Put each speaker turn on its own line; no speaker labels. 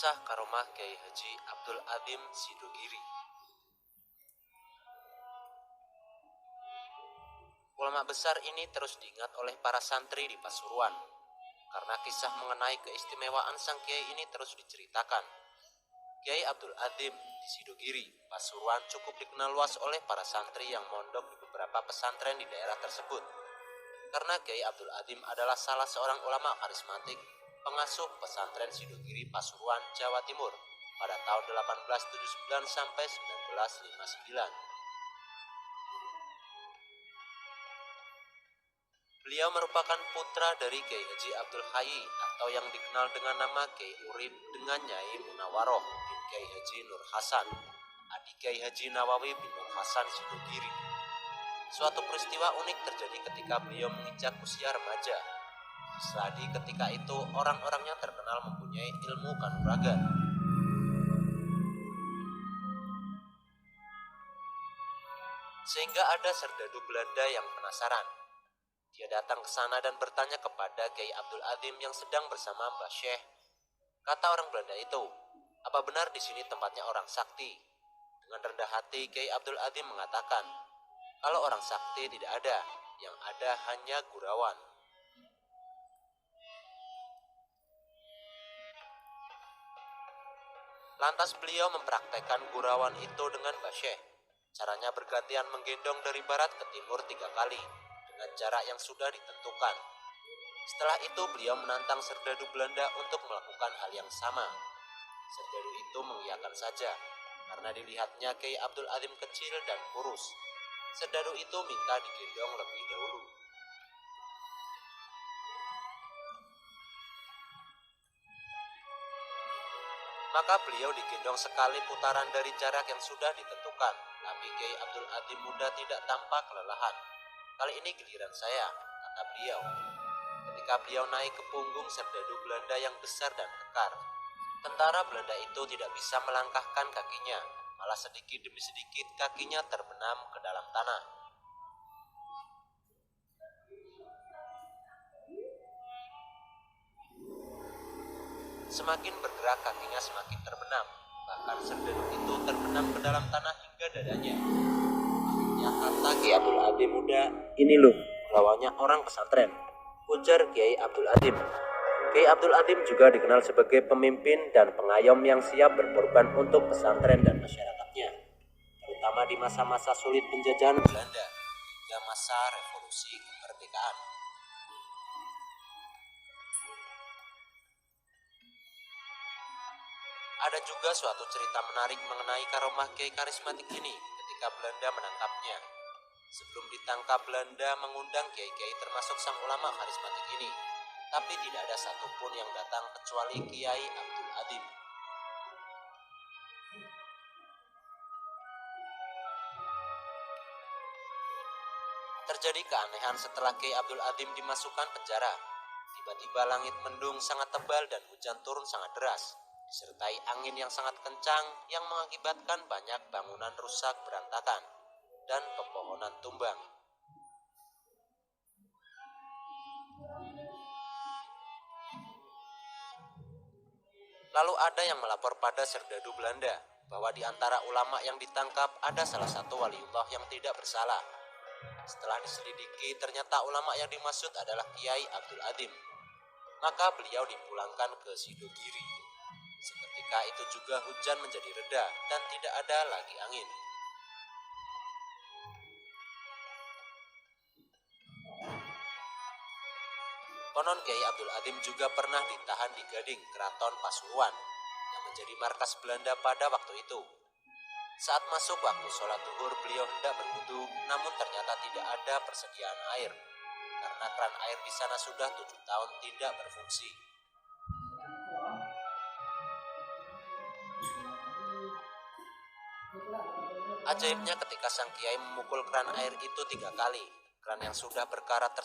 Kisah Karomah Kiai Haji Abdul Adzim Sidogiri. Ulama besar ini terus diingat oleh para santri di Pasuruan, karena kisah mengenai keistimewaan sang kiai ini terus diceritakan. Kiai Abdul Adzim di Sidogiri, Pasuruan cukup dikenal luas oleh para santri yang mondok di beberapa pesantren di daerah tersebut. Karena Kiai Abdul Adzim adalah salah seorang ulama karismatik, pengasuh pesantren Sidogiri Pasuruan, Jawa Timur pada tahun 1879 sampai 1959. Beliau merupakan putra dari Kiai Haji Abdul Hayy atau yang dikenal dengan nama Kiai Urip dengan Nyai Munawaroh bin Kiai Haji Nur Hasan, adik Kiai Haji Nawawi bin Nur Hasan Sidogiri. Suatu peristiwa unik terjadi ketika beliau menginjak usia remaja. Seladi ketika itu orang-orangnya terkenal mempunyai ilmu kanuragan. Sehingga ada serdadu Belanda yang penasaran. Dia datang ke sana dan bertanya kepada Kiai Abdul Adzim yang sedang bersama Mbah Syekh. Kata orang Belanda itu, "Apa benar di sini tempatnya orang sakti?" Dengan rendah hati Kiai Abdul Adzim mengatakan, "Kalau orang sakti tidak ada, yang ada hanya gurawan." Lantas beliau mempraktekkan gurawan itu dengan Mbah Syekh. Caranya bergantian menggendong dari barat ke timur 3 kali, dengan jarak yang sudah ditentukan. Setelah itu beliau menantang serdadu Belanda untuk melakukan hal yang sama. Serdadu itu mengiyakan saja, karena dilihatnya Kiai Abdul Adzim kecil dan kurus. Serdadu itu minta digendong lebih dahulu. Maka beliau digendong sekali putaran dari jarak yang sudah ditentukan. Tapi Kiai Abdul Adzim muda tidak tampak kelelahan. "Kali ini giliran saya," kata beliau. Ketika beliau naik ke punggung serdadu Belanda yang besar dan kekar, tentara Belanda itu tidak bisa melangkahkan kakinya, malah sedikit demi sedikit kakinya terbenam ke dalam tanah. Semakin bergerak kakinya semakin terbenam, bahkan serdadu itu terbenam ke dalam tanah hingga dadanya. Akhirnya kata Kiai Abdul Adzim muda, "Ini loh, lawannya orang pesantren," ujar Kiai Abdul Adzim. Kiai Abdul Adzim juga dikenal sebagai pemimpin dan pengayom yang siap berkorban untuk pesantren dan masyarakatnya, terutama di masa-masa sulit penjajahan Belanda hingga masa revolusi kemerdekaan. Ada juga suatu cerita menarik mengenai karomah Kiai karismatik ini ketika Belanda menangkapnya. Sebelum ditangkap, Belanda mengundang kiai-kiai termasuk sang ulama karismatik ini, tapi tidak ada satupun yang datang kecuali Kiai Abdul Adzim. Terjadi keanehan setelah Kiai Abdul Adzim dimasukkan penjara. Tiba-tiba langit mendung sangat tebal dan hujan turun sangat deras, disertai angin yang sangat kencang yang mengakibatkan banyak bangunan rusak berantakan dan pepohonan tumbang. Lalu ada yang melapor pada serdadu Belanda bahwa di antara ulama yang ditangkap ada salah satu waliullah yang tidak bersalah. Setelah diselidiki, ternyata ulama yang dimaksud adalah Kiai Abdul Adzim. Maka beliau dipulangkan ke Sidogiri. Seketika itu juga hujan menjadi reda dan tidak ada lagi angin. Konon Kiai Abdul Adzim juga pernah ditahan di Gading, Keraton Pasuruan, yang menjadi markas Belanda pada waktu itu. Saat masuk waktu sholat zuhur, beliau hendak berwudu, namun ternyata tidak ada persediaan air, karena keran air di sana sudah 7 tahun tidak berfungsi. Ajaibnya ketika sang kiai memukul keran air itu 3 kali, keran yang sudah berkarat tersebut